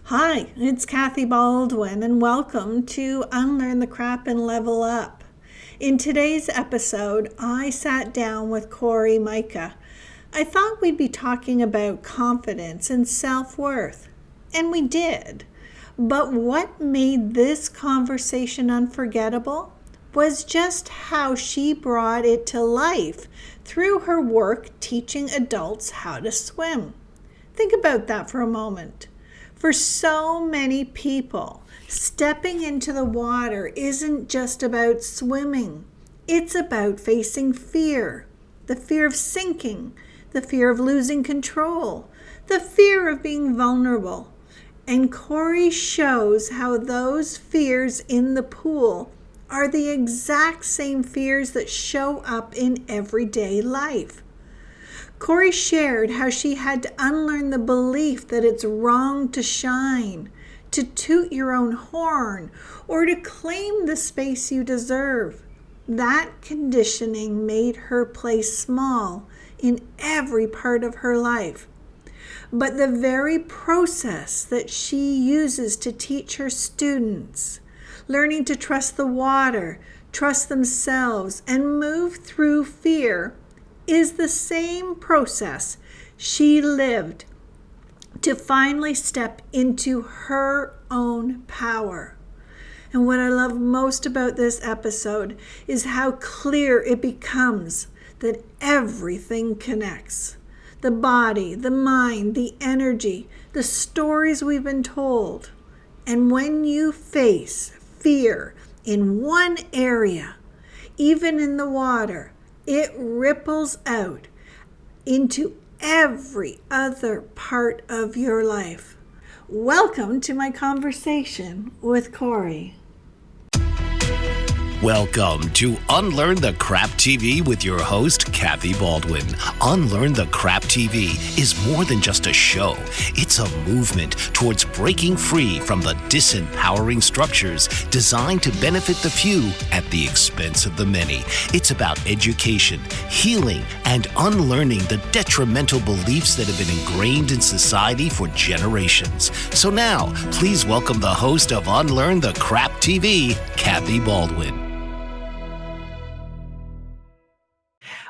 Hi, it's Kathy Baldwin, and welcome to Unlearn the Crap and Level Up. In today's episode, I sat down with Cori Myka. I thought we'd be talking about confidence and self-worth, and we did. But what made this conversation unforgettable was just how she brought it to life through her work teaching adults how to swim. Think about that for a moment. For so many people, stepping into the water isn't just about swimming. It's about facing fear, the fear of sinking, the fear of losing control, the fear of being vulnerable. And Cori shows how those fears in the pool are the exact same fears that show up in everyday life. Cori shared how she had to unlearn the belief that it's wrong to shine, to toot your own horn, or to claim the space you deserve. That conditioning made her play small in every part of her life. But the very process that she uses to teach her students, learning to trust the water, trust themselves, and move through fear, is the same process she lived to finally step into her own power. And what I love most about this episode is how clear it becomes that everything connects. The body, the mind, the energy, the stories we've been told. And when you face fear in one area, even in the water, it ripples out into every other part of your life. Welcome to my conversation with Cori. Welcome to Unlearn the Crap TV with your host, Kathy Baldwin. Unlearn the Crap TV is more than just a show. It's a movement towards breaking free from the disempowering structures designed to benefit the few at the expense of the many. It's about education, healing, and unlearning the detrimental beliefs that have been ingrained in society for generations. So now, please welcome the host of Unlearn the Crap TV, Kathy Baldwin.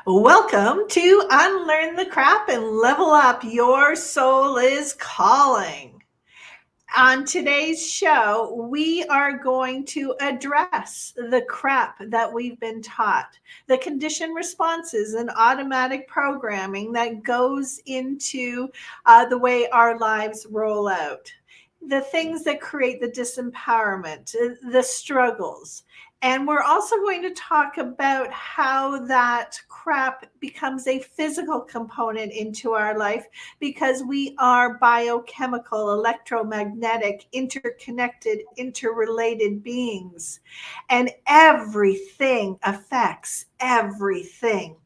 Welcome to Unlearn the Crap and Level Up. Your soul is calling. On today's show, we are going to address the crap that we've been taught, the conditioned responses and automatic programming that goes into the way our lives roll out, the things that create the disempowerment, the struggles. And we're also going to talk about how that crap becomes a physical component into our life because we are biochemical, electromagnetic, interconnected, interrelated beings. And everything affects everything,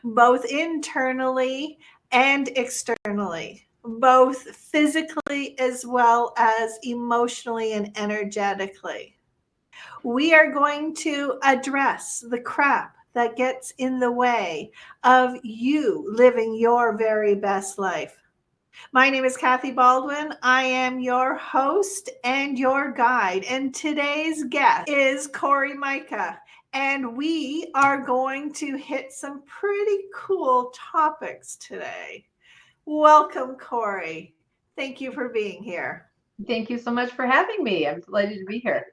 both internally and externally, both physically as well as emotionally and energetically. We are going to address the crap that gets in the way of you living your very best life. My name is Kathy Baldwin. I am your host and your guide. And today's guest is Cori Myka. And we are going to hit some pretty cool topics today. Welcome, Cori. Thank you for being here. Thank you so much for having me. I'm delighted to be here.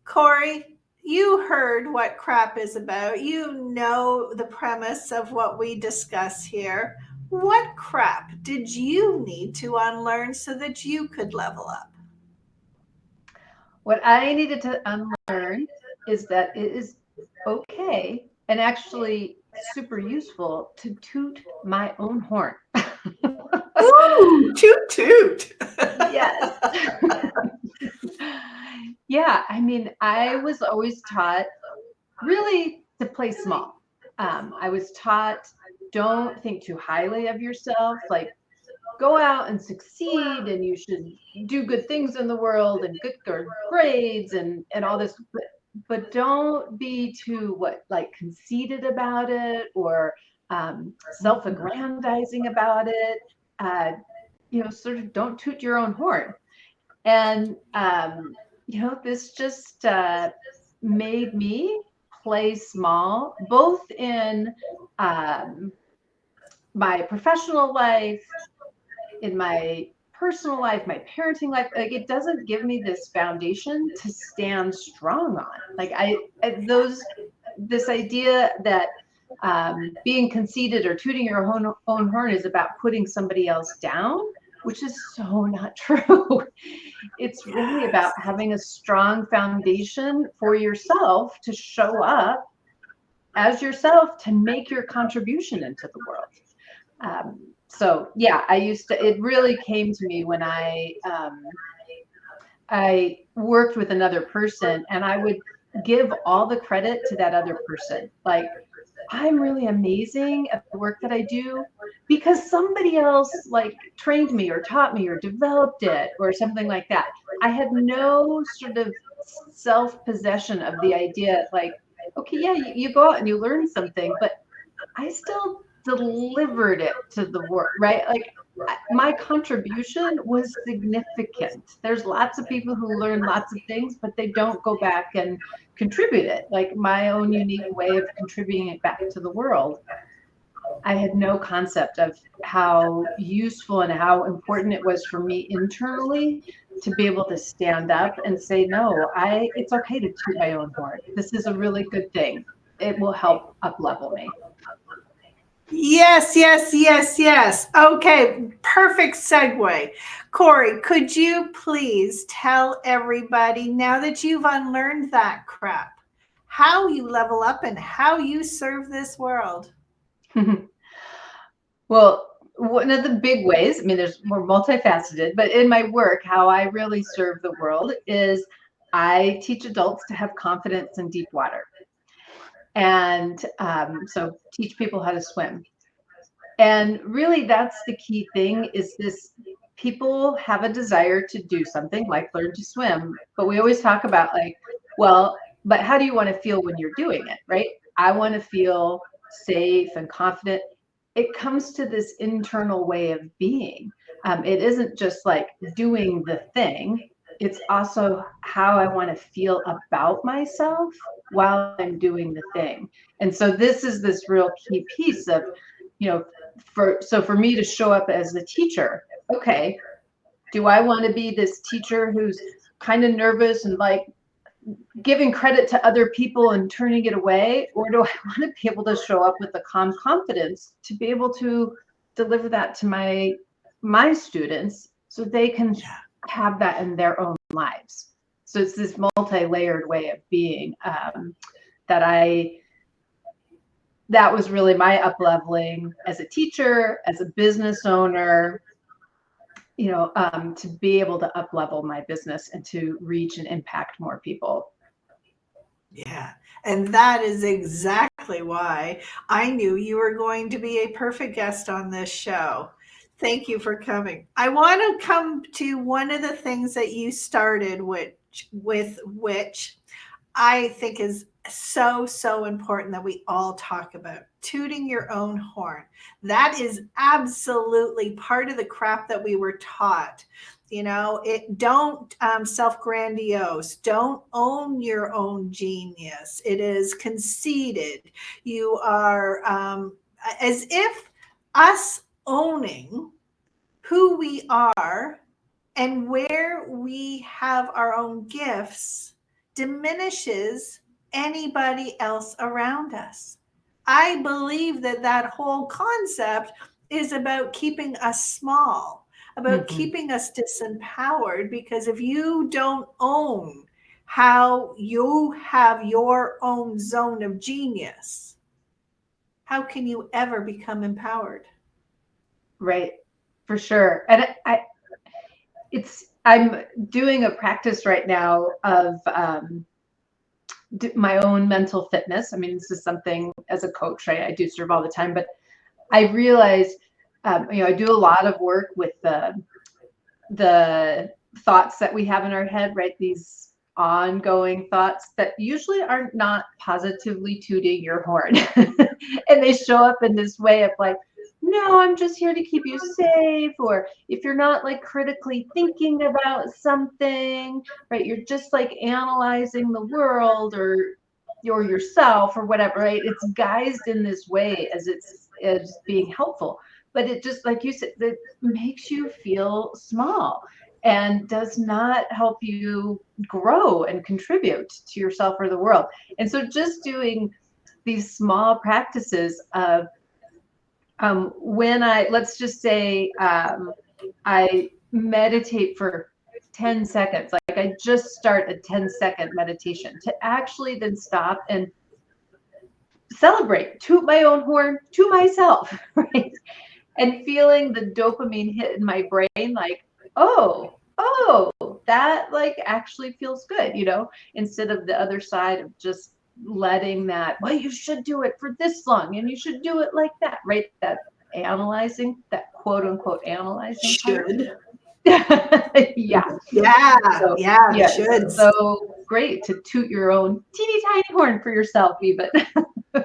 Cori, you heard what crap is about. You know the premise of what we discuss here. What crap did you need to unlearn so that you could level up? What I needed to unlearn is that it is okay and actually super useful to toot my own horn. Ooh, toot toot. Yes. Yeah, I mean, I was always taught really to play small. I was taught don't think too highly of yourself, like go out and succeed and you should do good things in the world and good grades and all this, but don't be too conceited about it or self-aggrandizing about it. sort of don't toot your own horn. And, this just made me play small, both in my professional life, in my personal life, my parenting life. Like, it doesn't give me this foundation to stand strong on. Like this idea that being conceited or tooting your own horn is about putting somebody else down, which is so not true. It's really about having a strong foundation for yourself to show up as yourself, to make your contribution into the world. So yeah, it really came to me when I worked with another person, and I would give all the credit to that other person. Like, I'm really amazing at the work that I do because somebody else like trained me or taught me or developed it or something like that. I had no sort of self-possession of the idea, like, okay, yeah, you go out and you learn something, but I still delivered it to the world, right? Like, my contribution was significant. There's lots of people who learn lots of things, but they don't go back and contribute it. Like, my own unique way of contributing it back to the world. I had no concept of how useful and how important it was for me internally to be able to stand up and say, no, it's okay to toot my own horn. This is a really good thing. It will help up level me. Yes, yes, yes, yes. Okay, perfect segue. Cori, could you please tell everybody, now that you've unlearned that crap, how you level up and how you serve this world? Well, one of the big ways, I mean, there's more multifaceted, but in my work, how I really serve the world is I teach adults to have confidence in deep water. And so teach people how to swim. And really, that's the key thing, is this: people have a desire to do something like learn to swim, but we always talk about, like, well, but how do you want to feel when you're doing it, right? I want to feel safe and confident. It comes to this internal way of being. It isn't just like doing the thing. It's also how I want to feel about myself while I'm doing the thing. And so this is this real key piece of, for me to show up as a teacher, okay, do I want to be this teacher who's kind of nervous and like giving credit to other people and turning it away? Or do I want to be able to show up with the calm confidence to be able to deliver that to my students so they can have that in their own lives? So it's this multi-layered way of being that was really my up-leveling as a teacher, as a business owner, to be able to up-level my business and to reach and impact more people. Yeah. And that is exactly why I knew you were going to be a perfect guest on this show. Thank you for coming. I want to come to one of the things that you started with which I think is so, so important that we all talk about: tooting your own horn. That is absolutely part of the crap that we were taught. Don't self-grandiose. Don't own your own genius. It is conceited. You are as if us owning who we are and where we have our own gifts diminishes anybody else around us. I believe that whole concept is about keeping us small, about keeping us disempowered, because if you don't own how you have your own zone of genius, how can you ever become empowered? Right, for sure. And I'm doing a practice right now of my own mental fitness. I mean, this is something as a coach, right? I do serve all the time, but I realize, I do a lot of work with the thoughts that we have in our head, right? These ongoing thoughts that usually are not positively tooting your horn. And they show up in this way of like, no, I'm just here to keep you safe. Or if you're not like critically thinking about something, right, you're just like analyzing the world or yourself or whatever, right? It's guised in this way as being helpful, but it just, like you said, it makes you feel small and does not help you grow and contribute to yourself or the world. And so just doing these small practices of when let's just say I meditate for 10 seconds, like I just start a 10-second meditation, to actually then stop and celebrate, toot my own horn to myself, right? And feeling the dopamine hit in my brain, like, oh, that like actually feels good, instead of the other side of just letting that, well, you should do it for this long and you should do it like that, right? That analyzing, that quote unquote analyzing part. Should. Yeah. So, Yeah, should. So great to toot your own teeny tiny horn for yourself, even. Well,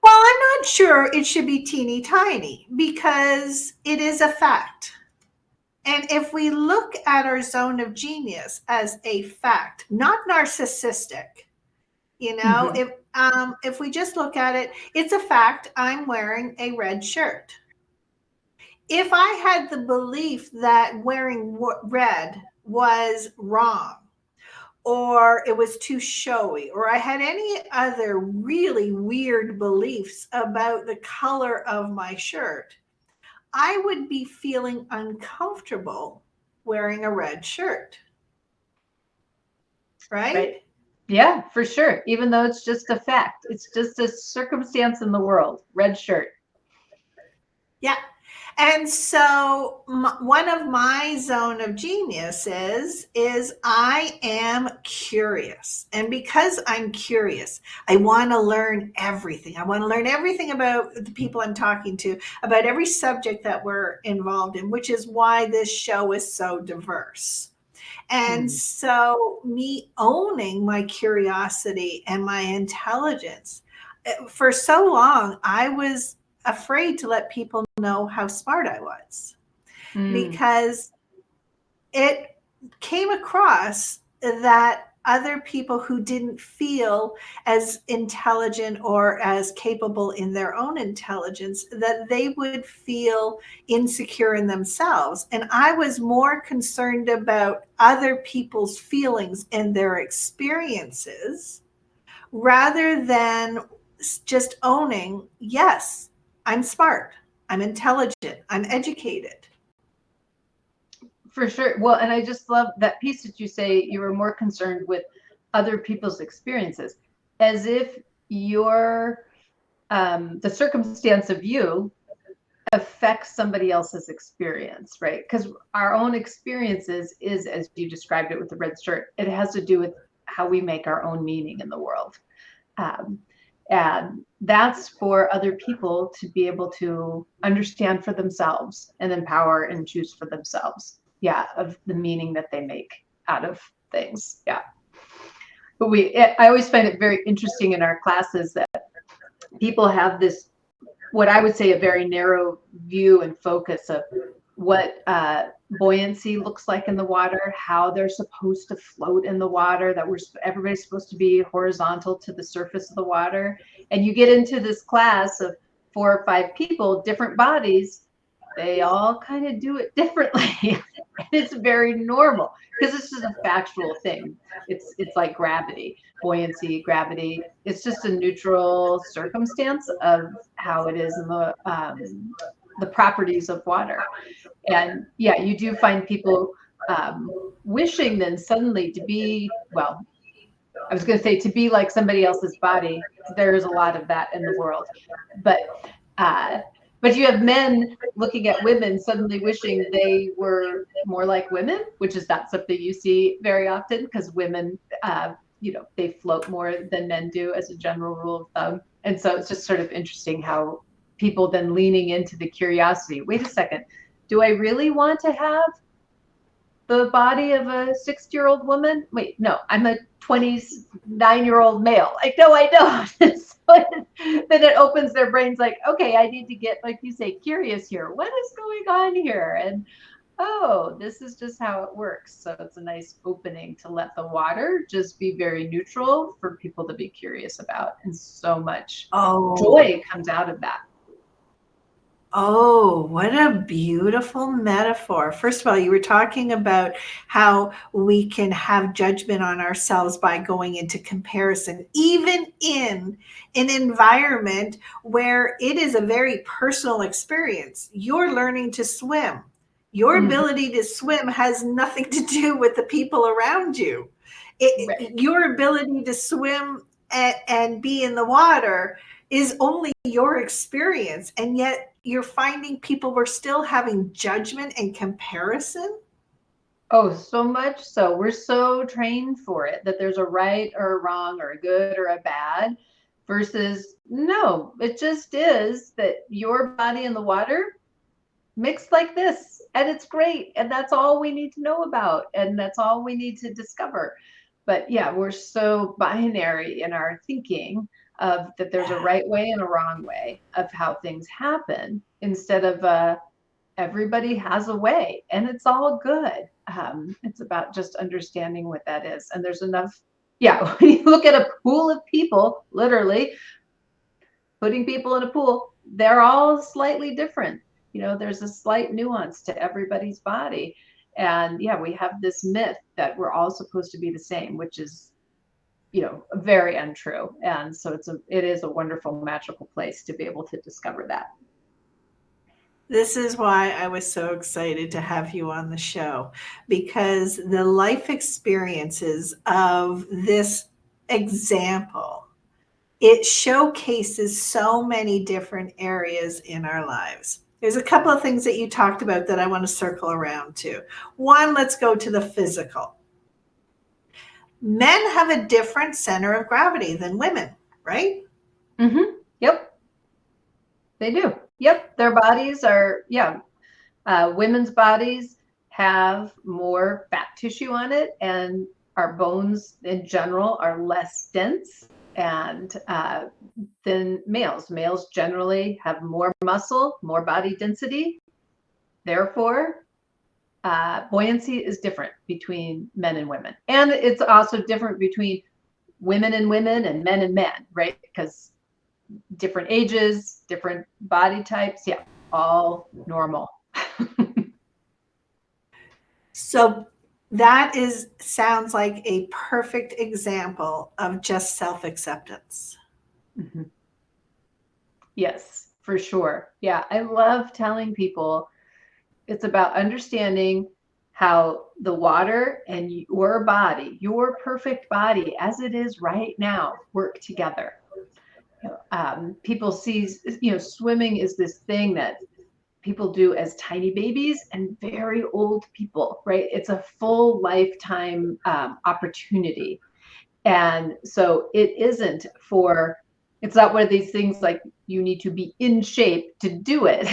I'm not sure it should be teeny tiny, because it is a fact. And if we look at our zone of genius as a fact, not narcissistic, if we just look at it, it's a fact, I'm wearing a red shirt. If I had the belief that wearing red was wrong, or it was too showy, or I had any other really weird beliefs about the color of my shirt, I would be feeling uncomfortable wearing a red shirt. Right? Yeah, for sure. Even though it's just a fact, it's just a circumstance in the world. Red shirt. Yeah. And so one of my zone of genius is I am curious. And because I'm curious, I want to learn everything. I want to learn everything about the people I'm talking to, about every subject that we're involved in, which is why this show is so diverse. And so me owning my curiosity and my intelligence, for so long, I was afraid to let people know how smart I was, because it came across that other people who didn't feel as intelligent or as capable in their own intelligence, that they would feel insecure in themselves. And I was more concerned about other people's feelings and their experiences, rather than just owning, yes, I'm smart, I'm intelligent, I'm educated. For sure. Well, and I just love that piece that you say you were more concerned with other people's experiences, as if your the circumstance of you affects somebody else's experience, right? Because our own experiences is, as you described it with the red shirt, it has to do with how we make our own meaning in the world. And that's for other people to be able to understand for themselves and empower and choose for themselves. Yeah, of the meaning that they make out of things. Yeah. But I always find it very interesting in our classes that people have this, what I would say, a very narrow view and focus of what buoyancy looks like in the water, how they're supposed to float in the water, that everybody's supposed to be horizontal to the surface of the water. And you get into this class of 4 or 5 people, different bodies, they all kind of do it differently. And it's very normal, because it's just a factual thing. It's like gravity, buoyancy, gravity. It's just a neutral circumstance of how it is in the properties of water. And yeah, you do find people wishing then suddenly to be, well, I was going to say to be like somebody else's body. There's a lot of that in the world, but you have men looking at women suddenly wishing they were more like women, which is not something you see very often, because women, they float more than men do as a general rule of thumb. And so it's just sort of interesting how people then leaning into the curiosity. Wait a second, do I really want to have the body of a 60-year-old woman? Wait, no, I'm a 29-year-old male. Like, no, I don't. So then it opens their brains like, okay, I need to get, like you say, curious here. What is going on here? And oh, this is just how it works. So it's a nice opening to let the water just be very neutral for people to be curious about. And so much joy comes out of that. Oh, what a beautiful metaphor. First of all, you were talking about how we can have judgment on ourselves by going into comparison, even in an environment where it is a very personal experience. You're learning to swim. Your ability to swim has nothing to do with the people around you. Your ability to swim and be in the water is only your experience. And yet you're finding people were still having judgment and comparison. Oh, so much so. We're so trained for it that there's a right or a wrong or a good or a bad versus no, it just is that your body in the water mixed like this and it's great. And that's all we need to know about. And that's all we need to discover. But yeah, we're so binary in our thinking of that there's a right way and a wrong way of how things happen instead of everybody has a way and it's all good. It's about just understanding what that is. And there's enough. Yeah, when you look at a pool of people, literally putting people in a pool, they're all slightly different. There's a slight nuance to everybody's body. And yeah, we have this myth that we're all supposed to be the same, which is, very untrue. And so it is a wonderful, magical place to be able to discover that. This is why I was so excited to have you on the show, because the life experiences of this example, it showcases so many different areas in our lives. There's a couple of things that you talked about that I want to circle around to. One, let's go to the physical. Men have a different center of gravity than women, right? Mm-hmm. Yep. They do. Yep. Their bodies are, women's bodies have more fat tissue on it, and our bones in general are less dense and than males. Males generally have more muscle, more body density. Therefore, buoyancy is different between men and women. And it's also different between women and men and men, right? Because different ages, different body types. Yeah, all normal. So that sounds like a perfect example of just self-acceptance. Mm-hmm. Yes, for sure. Yeah, I love telling people it's about understanding how the water and your body, your perfect body as it is right now, work together. People see, swimming is this thing that people do as tiny babies and very old people, right? It's a full lifetime opportunity. And so it's not one of these things like you need to be in shape to do it.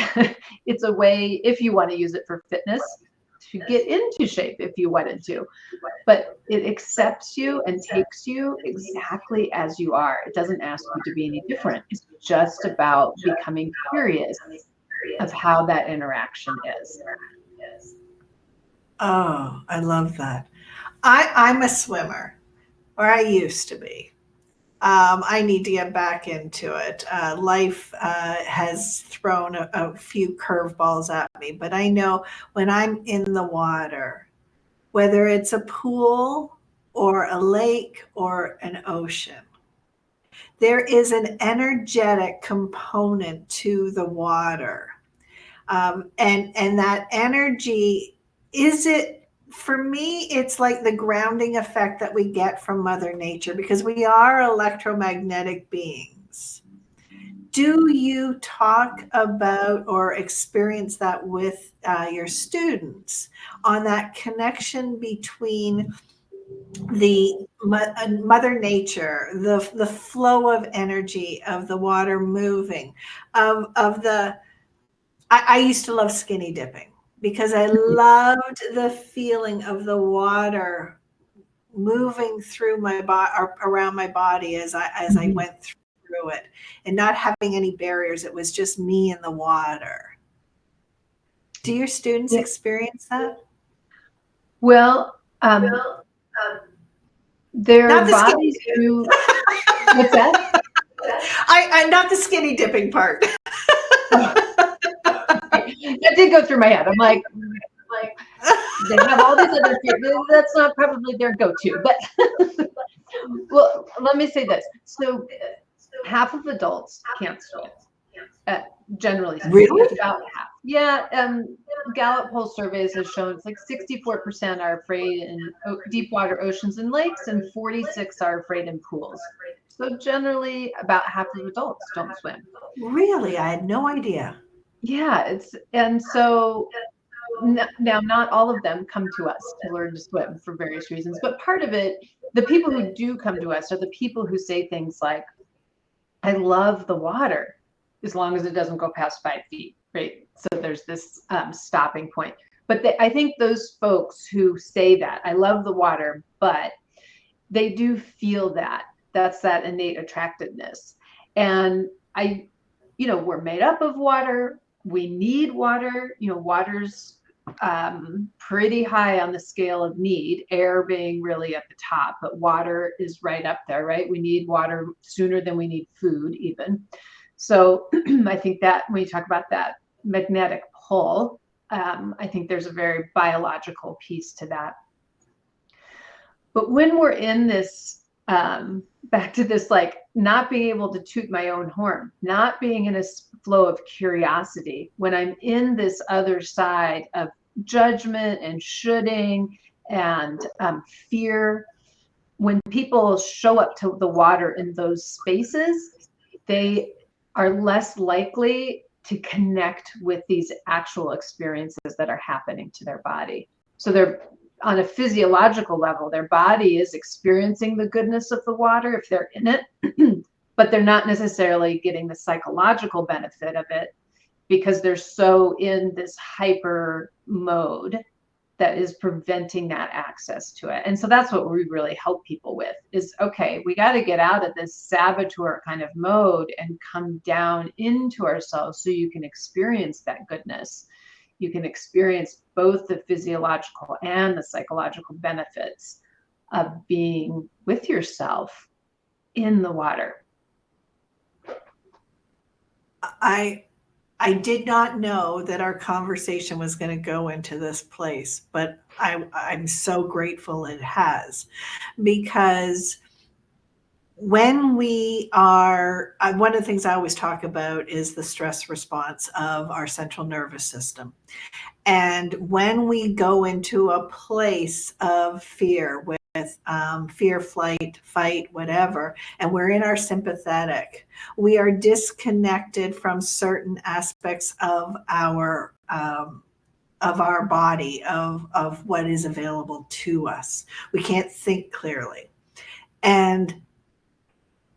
It's a way, if you want to use it for fitness, to get into shape if you wanted to. But it accepts you and takes you exactly as you are. It doesn't ask you to be any different. It's just about becoming curious of how that interaction is. Oh, I love that. I'm a swimmer, or I used to be. I need to get back into it. Life has thrown a few curveballs at me, but I know when I'm in the water, whether it's a pool or a lake or an ocean, there is an energetic component to the water. And that energy, for me, it's like the grounding effect that we get from Mother Nature, because we are electromagnetic beings. Do you talk about or experience that with your students on that connection between the Mother Nature, the flow of energy of the water moving, of the I used to love skinny dipping. because I loved the feeling of the water moving through my body, around my body as I Mhm. went through it, and not having any barriers. It was just me and the water. Do your students Yeah. experience that? Well, their Not the skinny bodies dip. do. What's that? I not the skinny dipping part. Oh, okay. That did go through my head. I'm like, they have all these other fears. That's not probably their go-to. But well, let me say this. So half of adults can't swim. Generally speaking, Really? about half. Yeah, Gallup poll surveys have shown it's like 64% are afraid in deep water oceans and lakes, and 46 are afraid in pools. So generally, about half of adults don't swim. Really? I had no idea. Yeah, and so now not all of them come to us to learn to swim for various reasons, but part of it, the people who do come to us are the people who say things like, I love the water as long as it doesn't go past 5 feet, right? So there's this stopping point. But I think those folks who say that, I love the water, but they do feel that. That's that innate attractiveness. And we're made up of water. We need water. Water's pretty high on the scale of need, air being really at the top, but water is right up there, right? We need water sooner than we need food, even. So I think that when you talk about that magnetic pull, I think there's a very biological piece to that. But when we're in this, back to this, like not being able to toot my own horn, not being in a flow of curiosity, when I'm in this other side of judgment and shoulding and fear, when people show up to the water in those spaces, they are less likely to connect with these actual experiences that are happening to their body. So they're on a physiological level, their body is experiencing the goodness of the water if they're in it, but they're not necessarily getting the psychological benefit of it because they're so in this hyper mode that is preventing that access to it. And so that's what we really help people with is, okay, we got to get out of this saboteur kind of mode and come down into ourselves so you can experience that goodness. You can experience both the physiological and the psychological benefits of being with yourself in the water. I did not know that our conversation was going to go into this place, but I'm so grateful it has, because when we are, one of the things I always talk about is the stress response of our central nervous system. And when we go into a place of fear with fear, flight, fight, whatever, and we're in our sympathetic, we are disconnected from certain aspects of our body, of what is available to us. We can't think clearly. And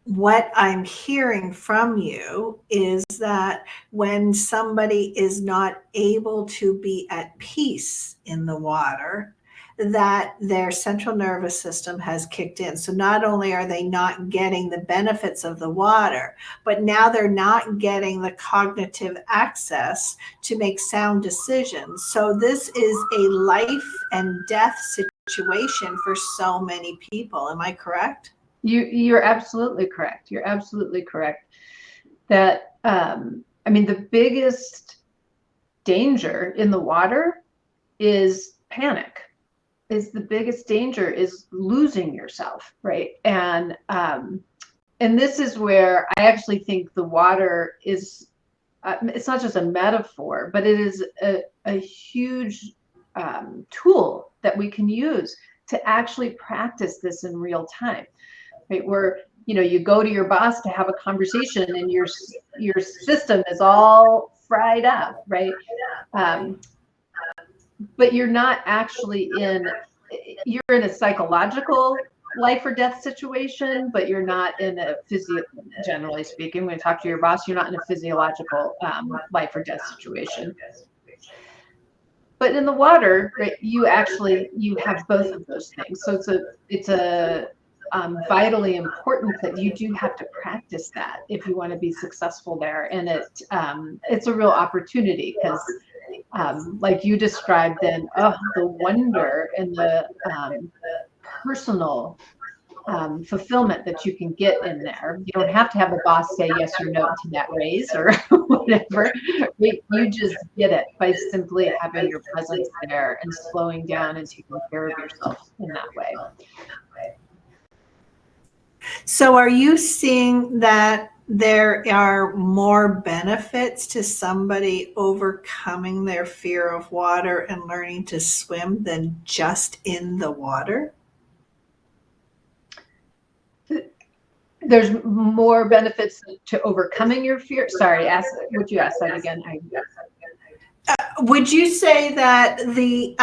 what I'm hearing from you is that when somebody is not able to be at peace in the water, that their central nervous system has kicked in. So not only are they not getting the benefits of the water, but now they're not getting the cognitive access to make sound decisions. So this is a life and death situation for so many people. Am I correct? You're absolutely correct. You're absolutely correct. That the biggest danger in the water is panic. Is the biggest danger is losing yourself, right? And this is where I actually think the water is. It's not just a metaphor, but it is a huge tool that we can use to actually practice this in real time. Right, where you go to your boss to have a conversation and your system is all fried up, right? But you're not actually you're in a psychological life or death situation, but you're not in a generally speaking, when you talk to your boss, you're not in a physiological life or death situation. But in the water, right, you have both of those things. So it's a vitally important that you do have to practice that if you want to be successful there. And it's a real opportunity because like you described then, the wonder and the personal fulfillment that you can get in there. You don't have to have the boss say yes or no to that raise or whatever. You just get it by simply having your presence there and slowing down and taking care of yourself in that way. So are you seeing that there are more benefits to somebody overcoming their fear of water and learning to swim than just in the water? There's more benefits to overcoming your fear. Sorry, would you ask that again? Would you say that the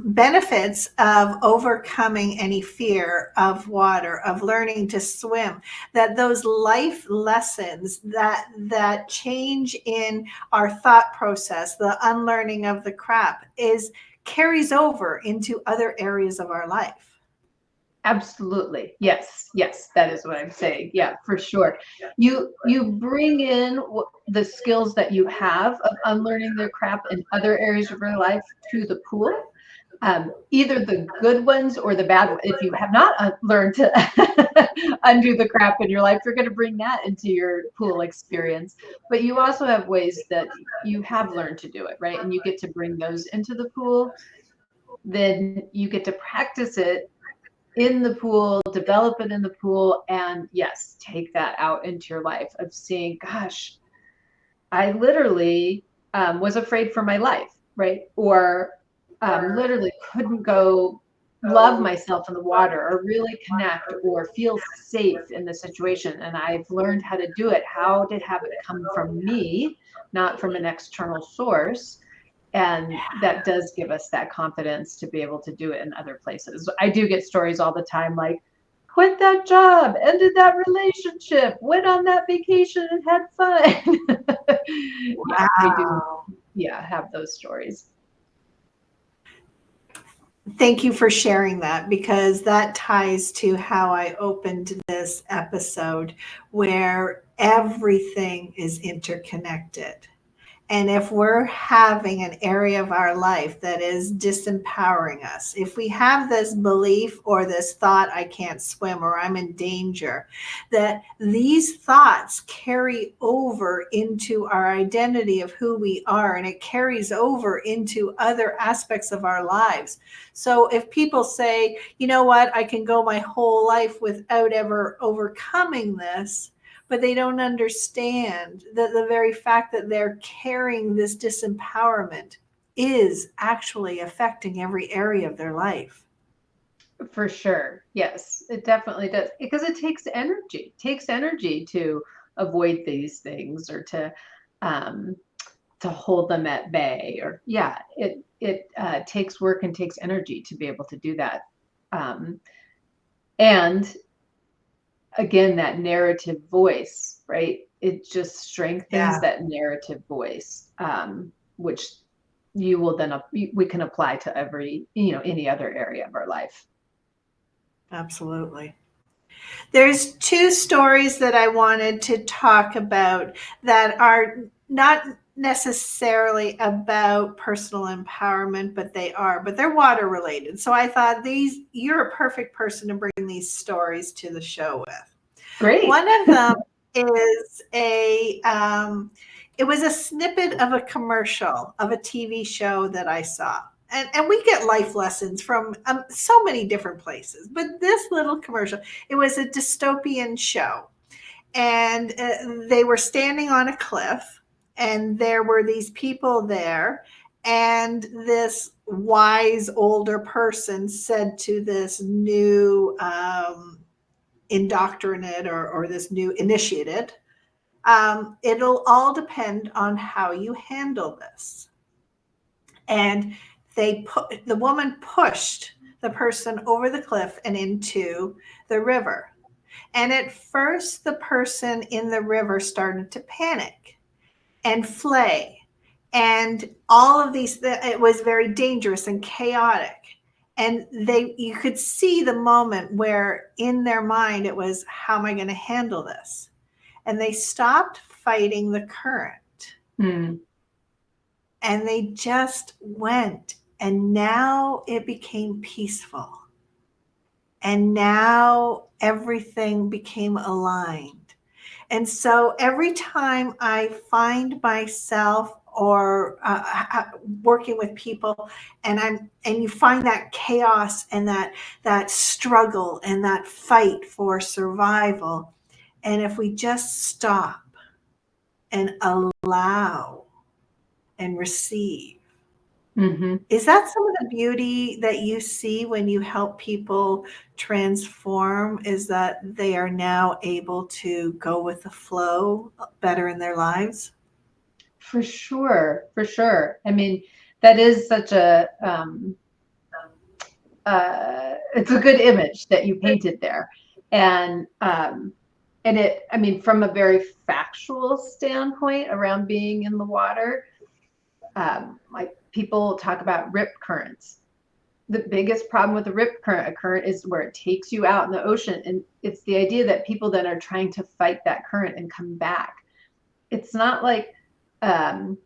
benefits of overcoming any fear of water, of learning to swim, that those life lessons, that change in our thought process, the unlearning of the crap, carries over into other areas of our life? Absolutely. Yes, that is what I'm saying. Yeah, for sure. You bring in the skills that you have of unlearning the crap in other areas of your life to the pool. Either the good ones or the bad ones. If you have not learned to undo the crap in your life, you're going to bring that into your pool experience. But you also have ways that you have learned to do it, right? And you get to bring those into the pool. Then you get to practice it in the pool, develop it in the pool, and yes, take that out into your life of seeing, gosh, I literally was afraid for my life, right? Or literally couldn't go love myself in the water or really connect or feel safe in the situation. And I've learned how to do it. How to have it come from me, not from an external source. And that does give us that confidence to be able to do it in other places. I do get stories all the time like, quit that job, ended that relationship, went on that vacation and had fun. Wow. We do, have those stories. Thank you for sharing that, because that ties to how I opened this episode, where everything is interconnected. And if we're having an area of our life that is disempowering us, if we have this belief or this thought, I can't swim or I'm in danger, that these thoughts carry over into our identity of who we are, and it carries over into other aspects of our lives. So if people say, you know what, I can go my whole life without ever overcoming this, but they don't understand that the very fact that they're carrying this disempowerment is actually affecting every area of their life. For sure. Yes, it definitely does. Because it takes energy. It takes energy to avoid these things or to hold them at bay. Or it takes work and takes energy to be able to do that. And again, that narrative voice, right? It just strengthens that narrative voice, which you will then we can apply to every any other area of our life. Absolutely. There's two stories that I wanted to talk about that are not necessarily about personal empowerment, but they're water related. So I thought you're a perfect person to bring these stories to the show with. Great. One of them is it was a snippet of a commercial of a TV show that I saw. And we get life lessons from so many different places. But this little commercial, it was a dystopian show. And they were standing on a cliff, and there were these people there. And this wise older person said to this new indoctrinate or this new initiated, it'll all depend on how you handle this. And the woman pushed the person over the cliff and into the river. And at first, the person in the river started to panic and flay And all of these, it was very dangerous and chaotic. And you could see the moment where in their mind it was, how am I going to handle this? And they stopped fighting the current. Mm. And they just went. And now it became peaceful. And now everything became aligned. And so every time I find myself or working with people, and you find that chaos and that struggle and that fight for survival, and if we just stop and allow and receive. Mm-hmm. Is that some of the beauty that you see when you help people transform, is that they are now able to go with the flow better in their lives? For sure. For sure. I mean, that is such a, it's a good image that you painted there. And it, I mean, from a very factual standpoint around being in the water, like people talk about rip currents. The biggest problem with the rip current, a current, is where it takes you out in the ocean. And it's the idea that people then are trying to fight that current and come back. It's not like the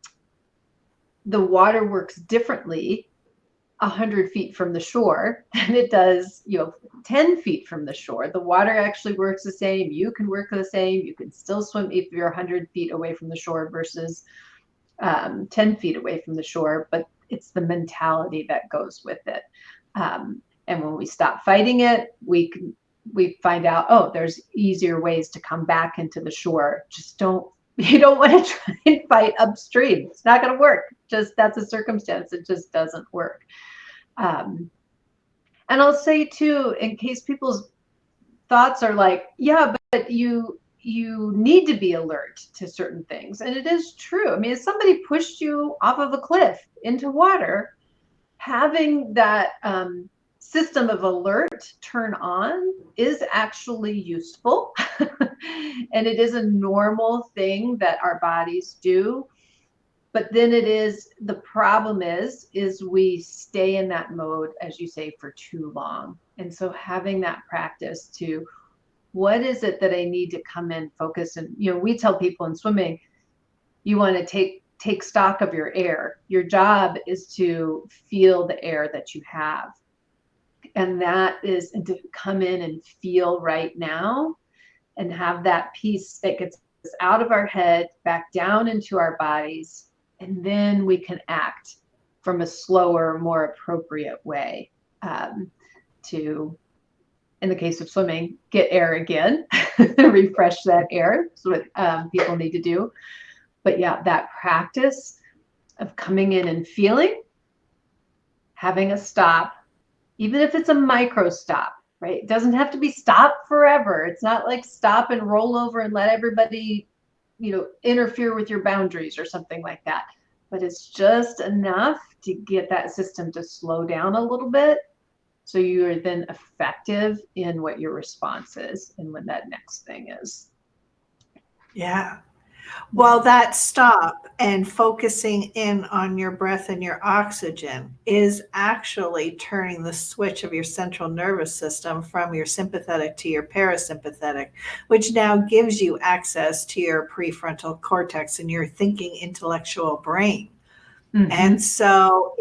water works differently 100 feet from the shore than it does, 10 feet from the shore. The water actually works the same. You can work the same. You can still swim if you're 100 feet away from the shore versus 10 feet away from the shore, but it's the mentality that goes with it. And when we stop fighting it, we find out, oh, there's easier ways to come back into the shore. You don't want to try and fight upstream. It's not going to work. That's a circumstance. It just doesn't work. And I'll say too, in case people's thoughts are like, yeah, but you need to be alert to certain things. And it is true. I mean, if somebody pushed you off of a cliff into water, having that system of alert turn on is actually useful. And it is a normal thing that our bodies do. But then the problem is we stay in that mode, as you say, for too long. And so having that practice to, what is it that I need to come in, focus? And, we tell people in swimming, you want to take stock of your air. Your job is to feel the air that you have. And that is to come in and feel right now and have that peace that gets us out of our head, back down into our bodies. And then we can act from a slower, more appropriate way to, in the case of swimming, get air again, refresh that air. That's what people need to do. But yeah, that practice of coming in and feeling, having a stop, even if it's a micro stop, right? It doesn't have to be stop forever. It's not like stop and roll over and let everybody, interfere with your boundaries or something like that. But it's just enough to get that system to slow down a little bit, so you are then effective in what your response is and when that next thing is. Yeah. Well, that stop and focusing in on your breath and your oxygen is actually turning the switch of your central nervous system from your sympathetic to your parasympathetic, which now gives you access to your prefrontal cortex and your thinking intellectual brain. Mm-hmm. And so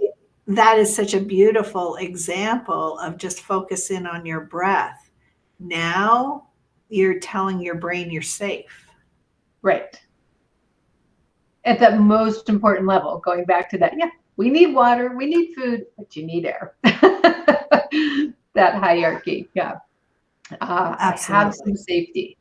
that is such a beautiful example of just focus in on your breath. Now you're telling your brain you're safe. Right. At the most important level, going back to that, yeah, we need water, we need food, but you need air. That hierarchy, yeah. I have some safety.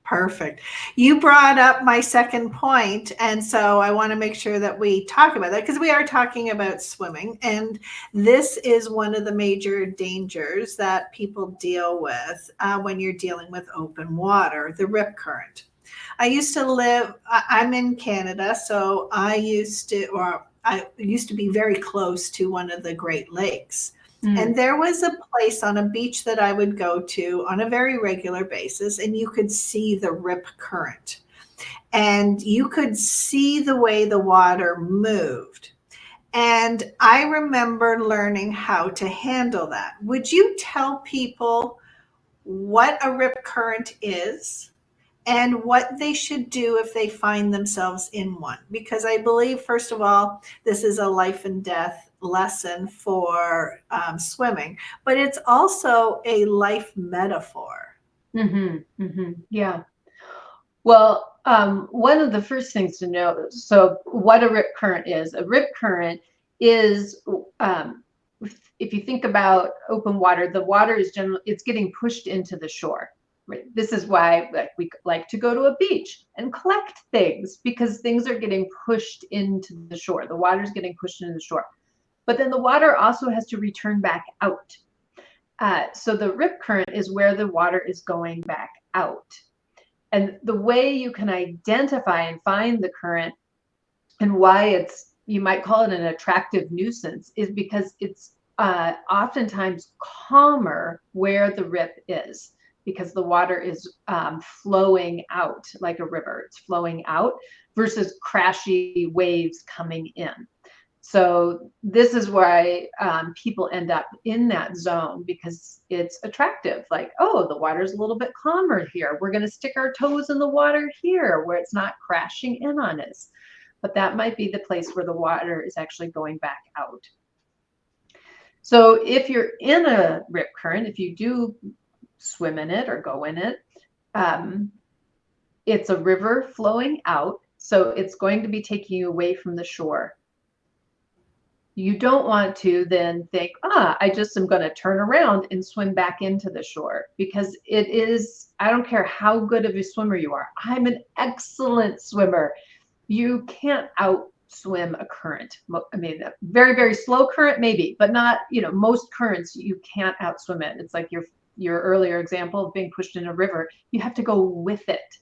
Perfect. You brought up my second point, and so I want to make sure that we talk about that, because we are talking about swimming, and this is one of the major dangers that people deal with when you're dealing with open water, the rip current. I'm in Canada, so I used to be very close to one of the Great Lakes. And there was a place on a beach that I would go to on a very regular basis, and you could see the rip current. and you could see the way the water moved. And I remember learning how to handle that. Would you tell people what a rip current is and what they should do if they find themselves in one? Because I believe, first of all, this is a life and death lesson for swimming, but it's also a life metaphor. Yeah. Well, one of the first things to know, so what a rip current is. A rip current is, if you think about open water, the water is generally, it's getting pushed into the shore. Right? This is why we like to go to a beach and collect things, because things are getting pushed into the shore. The water is getting pushed into the shore. But then the water also has to return back out. So the rip current is where the water is going back out. And the way you can identify and find the current and why it's, you might call it an attractive nuisance, is because it's oftentimes calmer where the rip is, because the water is flowing out like a river. It's flowing out versus crashy waves coming in. So this is why people end up in that zone, because it's attractive. Like, oh, the water's a little bit calmer here. We're going to stick our toes in the water here where it's not crashing in on us. But that might be the place where the water is actually going back out. So if you're in a rip current, if you do swim in it or go in it, it's a river flowing out. So it's going to be taking you away from the shore. You don't want to then think, I just am going to turn around and swim back into the shore, because it is, I don't care how good of a swimmer you are. I'm an excellent swimmer. You can't outswim a current. I mean, a very, very slow current, maybe, but not, most currents, you can't outswim it. It's like your earlier example of being pushed in a river. You have to go with it.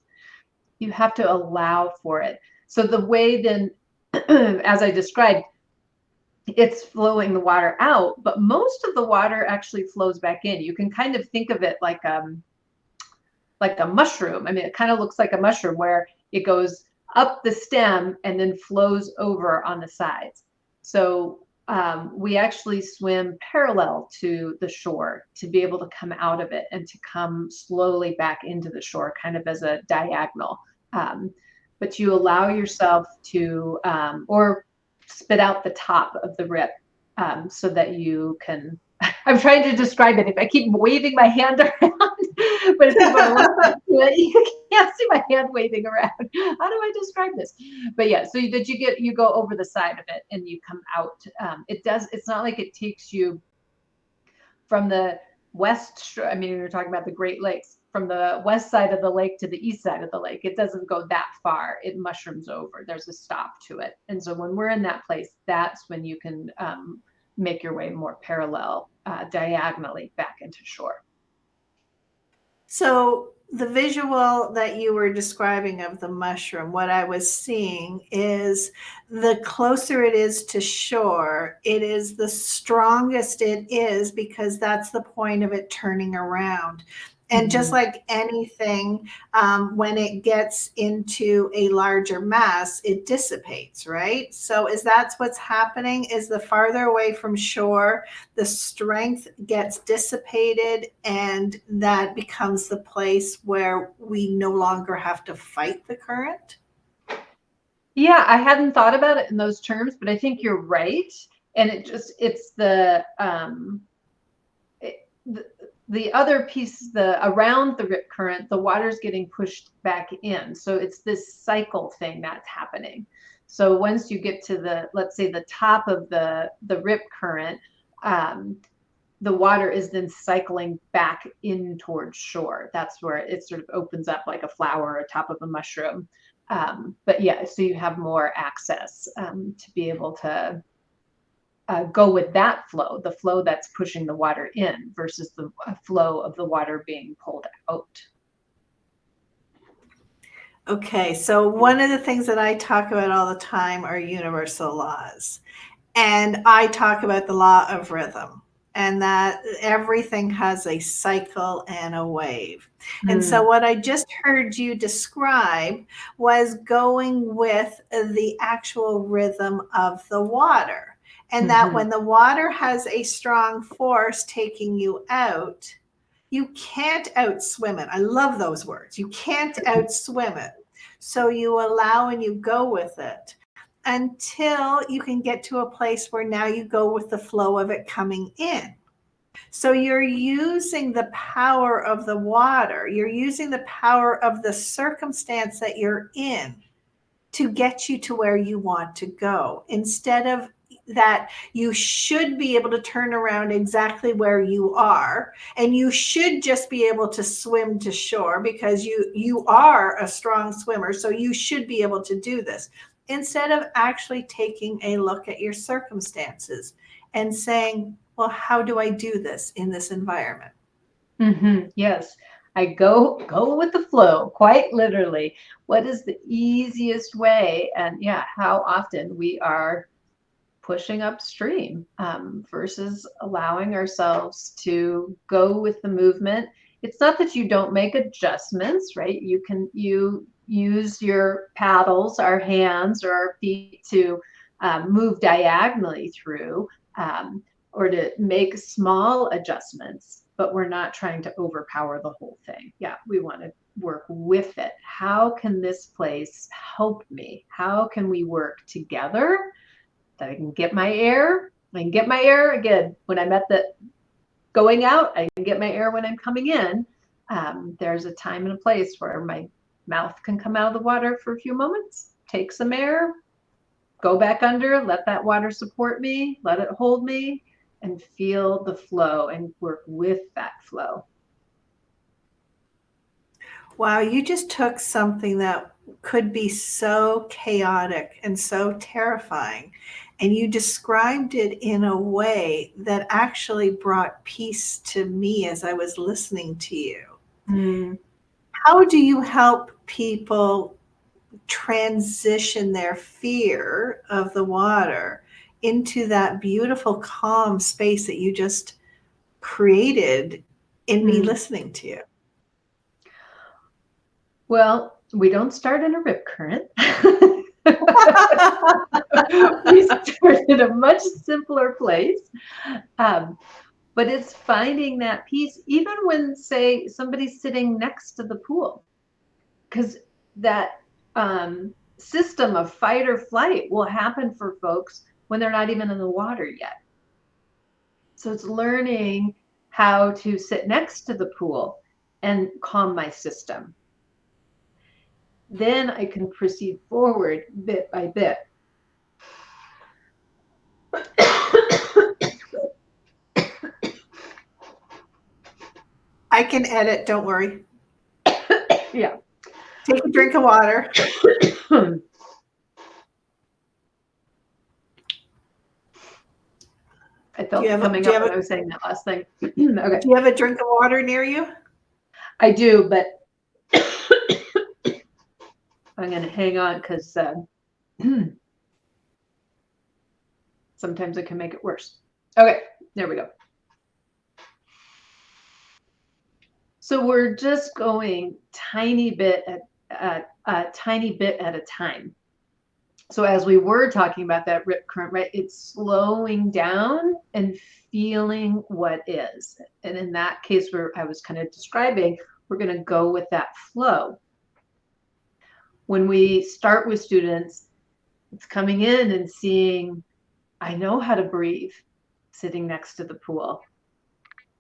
You have to allow for it. So the way then, as I described, it's flowing the water out, but most of the water actually flows back in. You can kind of think of it like a mushroom. I mean, it kind of looks like a mushroom where it goes up the stem and then flows over on the sides. So we actually swim parallel to the shore to be able to come out of it and to come slowly back into the shore, kind of as a diagonal. But you allow yourself to, or spit out the top of the rip, so that you can, I'm trying to describe it. If I keep waving my hand around, but if people look it, you can't see my hand waving around. How do I describe this? But yeah, so that you go over the side of it and you come out. It's not like it takes you from the west shore. I mean, we were talking about the Great Lakes, from the west side of the lake to the east side of the lake. It doesn't go that far. It mushrooms over. There's a stop to it. And so when we're in that place, that's when you can make your way more parallel, diagonally back into shore. So the visual that you were describing of the mushroom, what I was seeing is the closer it is to shore, it is the strongest it is, because that's the point of it turning around. And just like anything, when it gets into a larger mass, it dissipates, right? So that's what's happening, is the farther away from shore, the strength gets dissipated, and that becomes the place where we no longer have to fight the current. Yeah, I hadn't thought about it in those terms, but I think you're right. And it's the other piece, around the rip current, the water's getting pushed back in. So it's this cycle thing that's happening. So once you get to let's say the top of the rip current, the water is then cycling back in towards shore. That's where it sort of opens up like a flower or top of a mushroom. But yeah, so you have more access to be able to go with that flow, the flow that's pushing the water in versus the flow of the water being pulled out. Okay, so one of the things that I talk about all the time are universal laws. And I talk about the law of rhythm. and that everything has a cycle and a wave. And so Mm. what I just heard you describe was going with the actual rhythm of the water. And that Mhm. when the water has a strong force taking you out, you can't outswim it. I love those words. You can't outswim it. So you allow and you go with it until you can get to a place where now you go with the flow of it coming in. So you're using the power of the water, you're using the power of the circumstance that you're in to get you to where you want to go, instead of that you should be able to turn around exactly where you are and you should just be able to swim to shore because you are a strong swimmer, so you should be able to do this, instead of actually taking a look at your circumstances and saying, well, how do I do this in this environment? Yes, I go with the flow, quite literally. What is the easiest way? And yeah, how often we are pushing upstream versus allowing ourselves to go with the movement. It's not that you don't make adjustments, right? You use your paddles, our hands or our feet to move diagonally through or to make small adjustments, but we're not trying to overpower the whole thing. Yeah, we want to work with it. How can this place help me? How can we work together that I can get my air? I can get my air again when I'm at the going out. I can get my air when I'm coming in. There's a time and a place where my mouth can come out of the water for a few moments, take some air, go back under, let that water support me, let it hold me, and feel the flow and work with that flow. Wow, you just took something that could be so chaotic and so terrifying, and you described it in a way that actually brought peace to me as I was listening to you. Mm. How do you help people transition their fear of the water into that beautiful, calm space that you just created in me Mm. listening to you? Well, we don't start in a rip current. We start in a much simpler place. Um, but it's finding that peace, even when, say, somebody's sitting next to the pool, because that system of fight or flight will happen for folks when they're not even in the water yet. So it's learning how to sit next to the pool and calm my system. Then I can proceed forward bit by bit. I can edit, don't worry. Yeah. Take a drink of water. I felt it coming up when I was saying that last thing. Okay. Do you have a drink of water near you? I do, but I'm going to hang on because sometimes it can make it worse. Okay, there we go. So we're just going tiny bit at a time. So as we were talking about that rip current, right, it's slowing down and feeling what is. And in that case where I was kind of describing, we're going to go with that flow. When we start with students, it's coming in and seeing, I know how to breathe sitting next to the pool.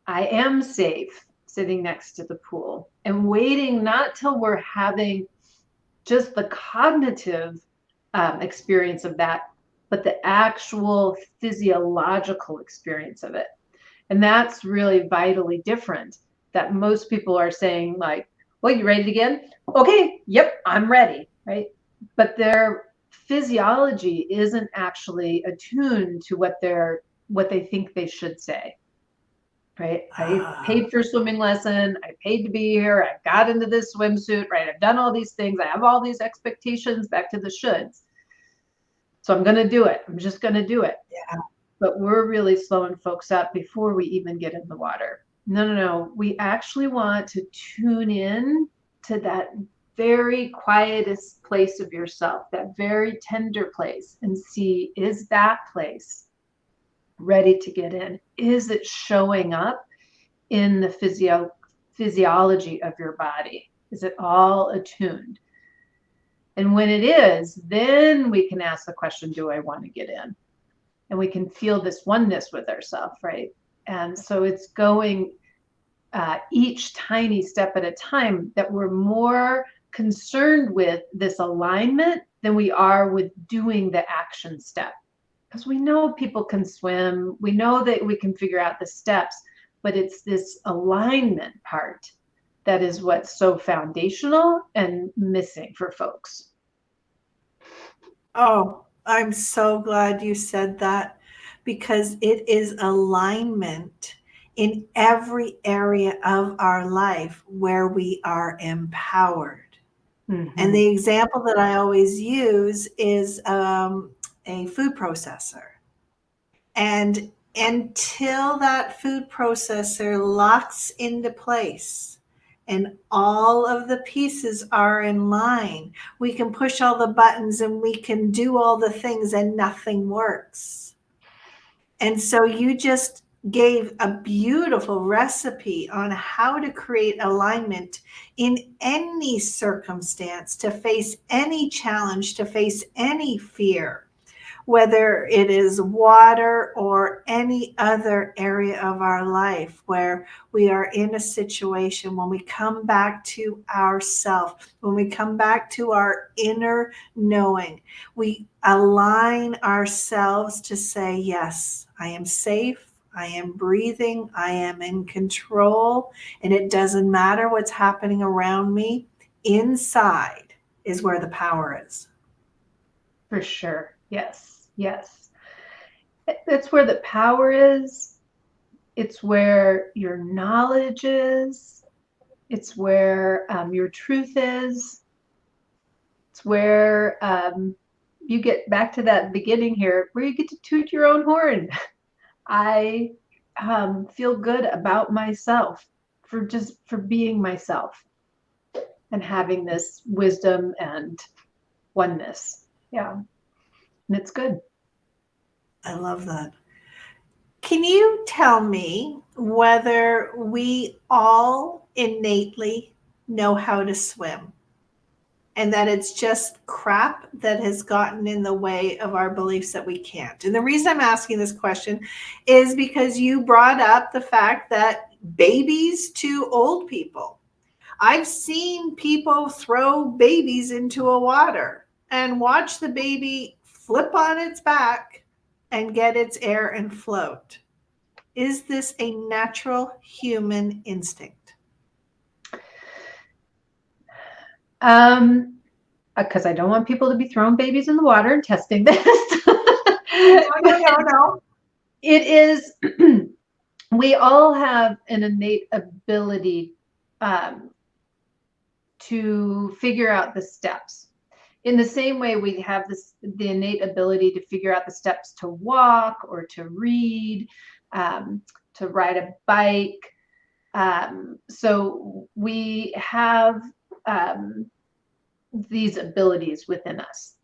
I am safe sitting next to the pool, and waiting not till we're having just the cognitive experience of that, but the actual physiological experience of it. And that's really vitally different. That most people are saying like, well, you ready again? Okay, yep, I'm ready, right? But their physiology isn't actually attuned to what they think they should say, right? I paid for a swimming lesson. I paid to be here. I got into this swimsuit, right? I've done all these things. I have all these expectations, back to the shoulds. So I'm going to do it. I'm just going to do it. Yeah. but we're really slowing folks up before we even get in the water. No. We actually want to tune in to that very quietest place of yourself, that very tender place, and see, is that place ready to get in? Is it showing up in the physiology of your body? Is it all attuned? And when it is, then we can ask the question, do I want to get in? And we can feel this oneness with ourselves, right? And so it's going each tiny step at a time that we're more concerned with this alignment than we are with doing the action step. Because we know people can swim, we know that we can figure out the steps, but it's this alignment part that is what's so foundational and missing for folks. Oh, I'm so glad you said that, because it is alignment in every area of our life where we are empowered. And the example that I always use is a food processor. And until that food processor locks into place and all of the pieces are in line, we can push all the buttons and we can do all the things and nothing works. And so you just gave a beautiful recipe on how to create alignment in any circumstance, to face any challenge, to face any fear, whether it is water or any other area of our life where we are in a situation. When we come back to ourself, when we come back to our inner knowing, we align ourselves to say, yes, I am safe, I am breathing, I am in control, and it doesn't matter what's happening around me. Inside is where the power is. For sure. Yes. That's where the power is. It's where your knowledge is. It's where your truth is. It's where you get back to that beginning here, where you get to toot your own horn. I feel good about myself for being myself and having this wisdom and oneness. Yeah. And it's good. I love that. Can you tell me whether we all innately know how to swim, and that it's just crap that has gotten in the way of our beliefs that we can't? And the reason I'm asking this question is because you brought up the fact that babies to old people. I've seen people throw babies into a water and watch the baby flip on its back and get its air and float. Is this a natural human instinct? Because I don't want people to be throwing babies in the water and testing this. No. It is, we all have an innate ability to figure out the steps. In the same way we have the innate ability to figure out the steps to walk or to read, to ride a bike. So we have these abilities within us.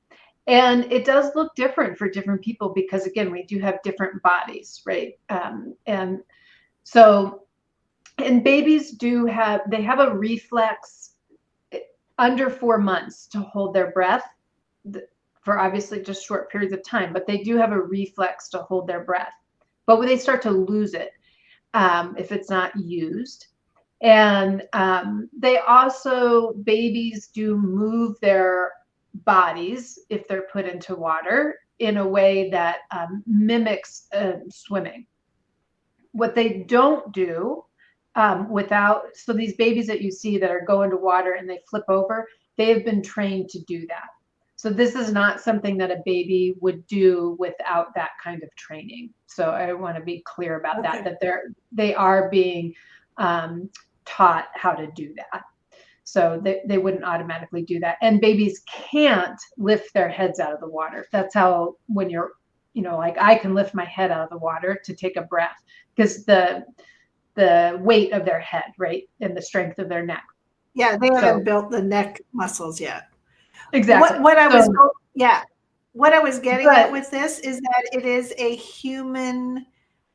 And it does look different for different people because, again, we do have different bodies, right? And babies they have a reflex under 4 months to hold their breath for obviously just short periods of time, but they do have a reflex to hold their breath. But when they start to lose it, if it's not used. And babies do move their bodies if they're put into water in a way that mimics swimming. What they don't do so these babies that you see that are going to water and they flip over, they have been trained to do that. So this is not something that a baby would do without that kind of training. So I want to be clear about that they are being taught how to do that. So they wouldn't automatically do that. And babies can't lift their heads out of the water. That's how, when you're like I can lift my head out of the water to take a breath because the weight of their head, right, and the strength of their neck. Yeah, they haven't built the neck muscles yet. Exactly. What I was getting at with this is that it is a human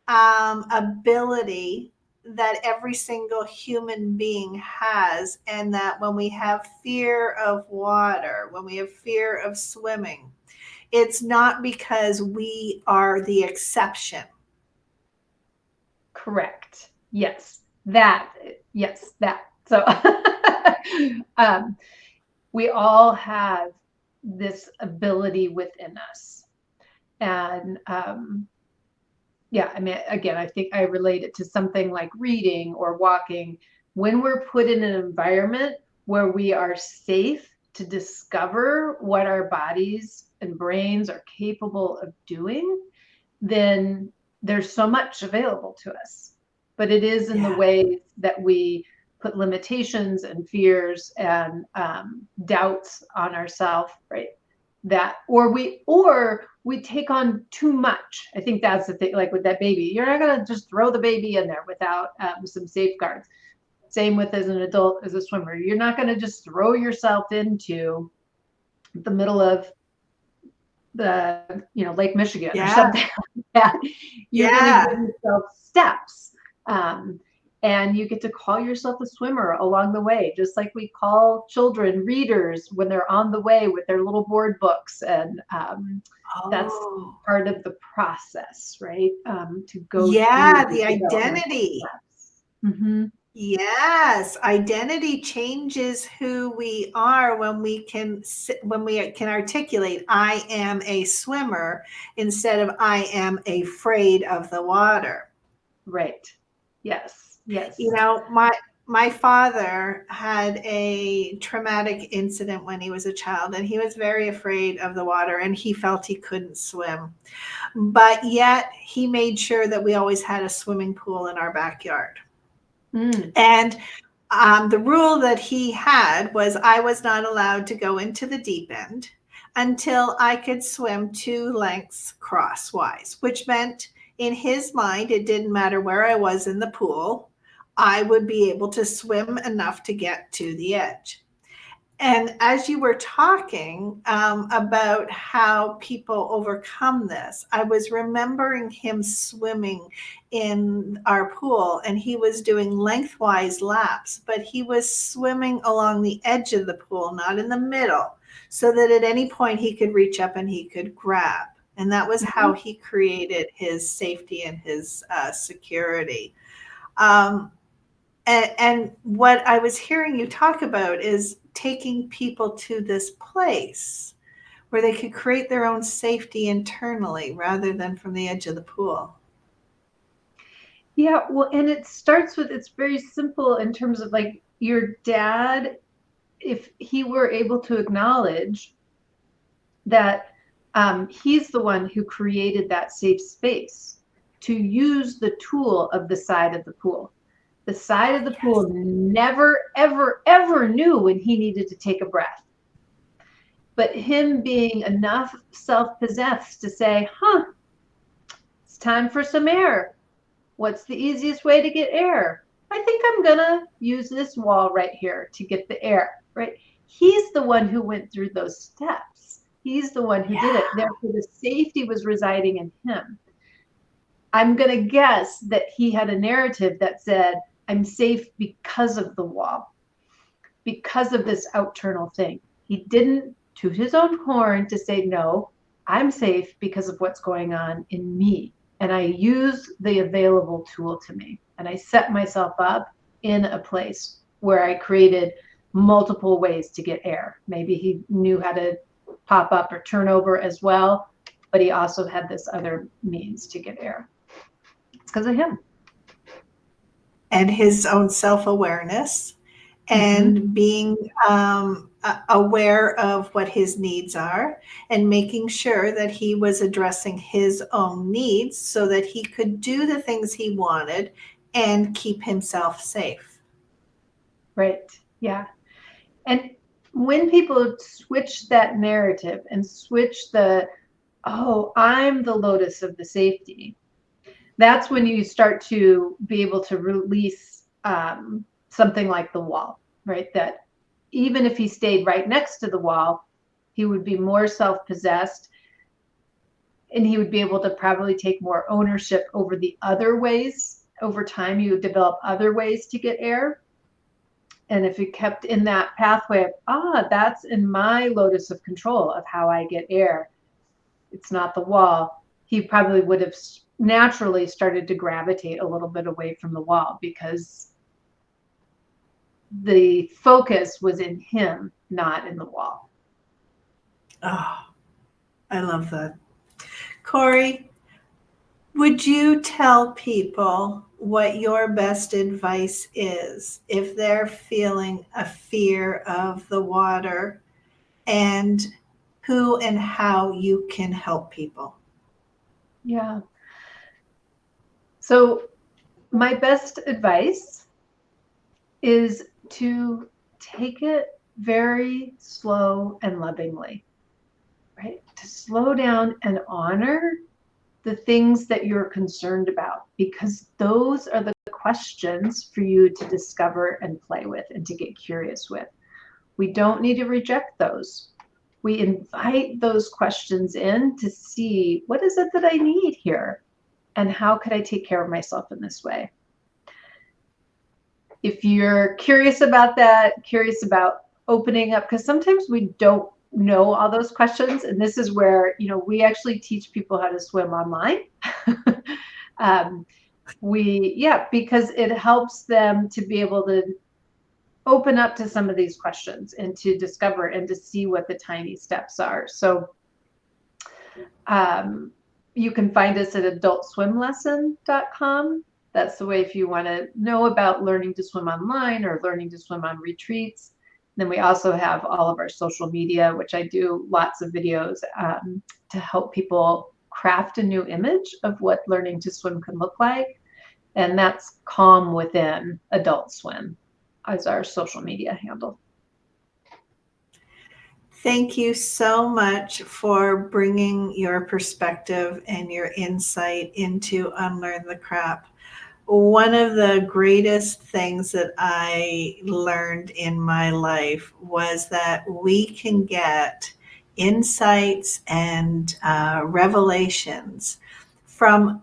ability that every single human being has, and that when we have fear of water, when we have fear of swimming, it's not because we are the exception. Correct. Yes. That. So we all have this ability within us. And yeah, I mean, again, I think I relate it to something like reading or walking. When we're put in an environment where we are safe to discover what our bodies and brains are capable of doing, then there's so much available to us. But it is in the ways that we put limitations and fears and doubts on ourselves, right? That or we take on too much. I think that's the thing, like with that baby, you're not going to just throw the baby in there without some safeguards. Same with as an adult, as a swimmer, you're not going to just throw yourself into the middle of the Lake Michigan or something like that. You're going to give yourself steps, and you get to call yourself a swimmer along the way, just like we call children readers when they're on the way with their little board books. And that's part of the process, right? To go through the identity. Mm-hmm. Yes, identity changes who we are when we can articulate, I am a swimmer, instead of I am afraid of the water. Right. Yes. My father had a traumatic incident when he was a child, and he was very afraid of the water, and he felt he couldn't swim. But yet he made sure that we always had a swimming pool in our backyard. And the rule that he had was I was not allowed to go into the deep end until I could swim 2 lengths crosswise, which meant in his mind, it didn't matter where I was in the pool, I would be able to swim enough to get to the edge. And as you were talking about how people overcome this, I was remembering him swimming in our pool, and he was doing lengthwise laps, but he was swimming along the edge of the pool, not in the middle, so that at any point he could reach up and he could grab. And that was how he created his safety and his security. And what I was hearing you talk about is taking people to this place where they could create their own safety internally rather than from the edge of the pool. Yeah, well, and it starts with, it's very simple in terms of like your dad, if he were able to acknowledge that he's the one who created that safe space to use the tool of the side of the pool. The side of the pool never, ever, ever knew when he needed to take a breath. But him being enough self-possessed to say, it's time for some air. What's the easiest way to get air? I think I'm going to use this wall right here to get the air, right? He's the one who went through those steps. He's the one who did it. Therefore, the safety was residing in him. I'm going to guess that he had a narrative that said, I'm safe because of the wall, because of this outternal thing. He didn't toot his own horn to say, no, I'm safe because of what's going on in me. And I use the available tool to me. And I set myself up in a place where I created multiple ways to get air. Maybe he knew how to pop up or turn over as well, but he also had this other means to get air. It's because of him. And his own self-awareness and being aware of what his needs are and making sure that he was addressing his own needs so that he could do the things he wanted and keep himself safe. Right. Yeah. And when people switch that narrative and switch the, oh, I'm the lotus of the safety. That's when you start to be able to release something like the wall, right? That even if he stayed right next to the wall, he would be more self-possessed, and he would be able to probably take more ownership over the other ways. Over time, you would develop other ways to get air. And if you kept in that pathway of, that's in my locus of control of how I get air, it's not the wall, he probably would have naturally started to gravitate a little bit away from the wall because the focus was in him, not in the wall. Oh, I love that. Cori, would you tell people what your best advice is if they're feeling a fear of the water, and who and how you can help people? Yeah. So my best advice is to take it very slow and lovingly, right? To slow down and honor the things that you're concerned about, because those are the questions for you to discover and play with and to get curious with. We don't need to reject those. We invite those questions in to see, what is it that I need here? And how could I take care of myself in this way? If you're curious about that, curious about opening up, because sometimes we don't know all those questions, and this is where, we actually teach people how to swim online. Because it helps them to be able to open up to some of these questions and to discover and to see what the tiny steps are. So you can find us at adultswimlesson.com. That's the way if you want to know about learning to swim online or learning to swim on retreats. Then we also have all of our social media, which I do lots of videos to help people craft a new image of what learning to swim can look like. And that's Calm Within Adult Swim as our social media handle. Thank you so much for bringing your perspective and your insight into Unlearn the Crap. One of the greatest things that I learned in my life was that we can get insights and revelations from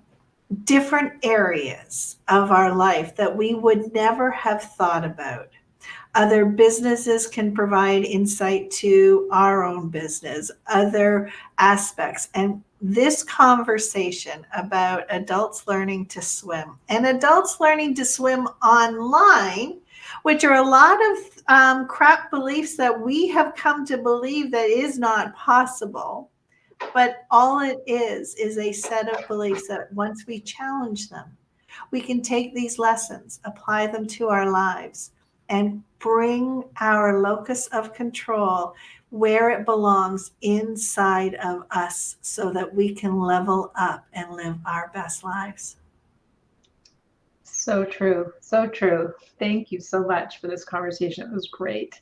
different areas of our life that we would never have thought about. Other businesses can provide insight to our own business, other aspects. And this conversation about adults learning to swim and adults learning to swim online, which are a lot of crap beliefs that we have come to believe that is not possible. But all it is a set of beliefs that once we challenge them, we can take these lessons, apply them to our lives, and bring our locus of control where it belongs inside of us so that we can level up and live our best lives. So true. So true. Thank you so much for this conversation. It was great.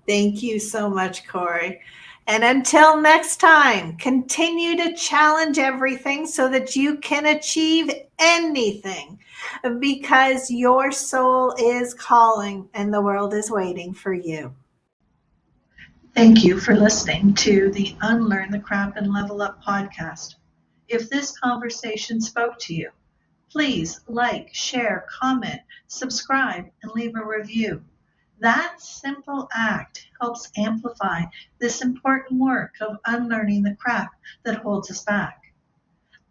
Thank you so much, Cori. And until next time, continue to challenge everything so that you can achieve anything, because your soul is calling and the world is waiting for you. Thank you for listening to the Unlearn the Crap and Level Up podcast. If this conversation spoke to you, please like, share, comment, subscribe, and leave a review. That simple act helps amplify this important work of unlearning the crap that holds us back.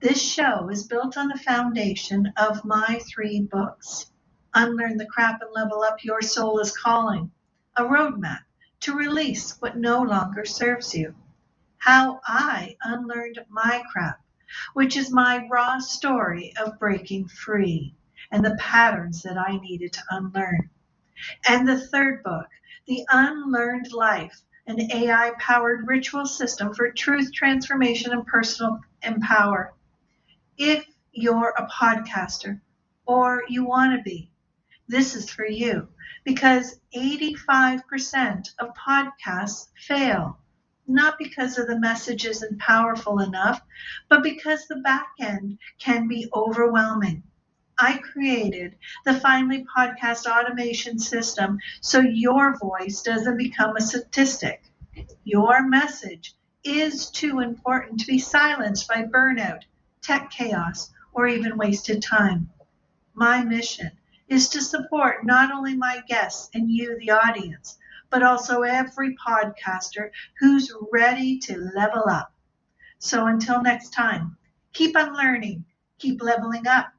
This show is built on the foundation of my 3 books: Unlearn the Crap and Level Up, Your Soul is Calling, a roadmap to release what no longer serves you. How I Unlearned My Crap, which is my raw story of breaking free and the patterns that I needed to unlearn. And the 3rd book, The Unlearned Life, an AI-powered ritual system for truth transformation and personal empower. If you're a podcaster or you want to be, this is for you, because 85% of podcasts fail. not because of the message isn't powerful enough, but because the back end can be overwhelming. I created the Finally Podcast automation system so your voice doesn't become a statistic. Your message is too important to be silenced by burnout, tech chaos, or even wasted time. My mission is to support not only my guests and you, the audience, but also every podcaster who's ready to level up. So until next time, keep unlearning, keep leveling up,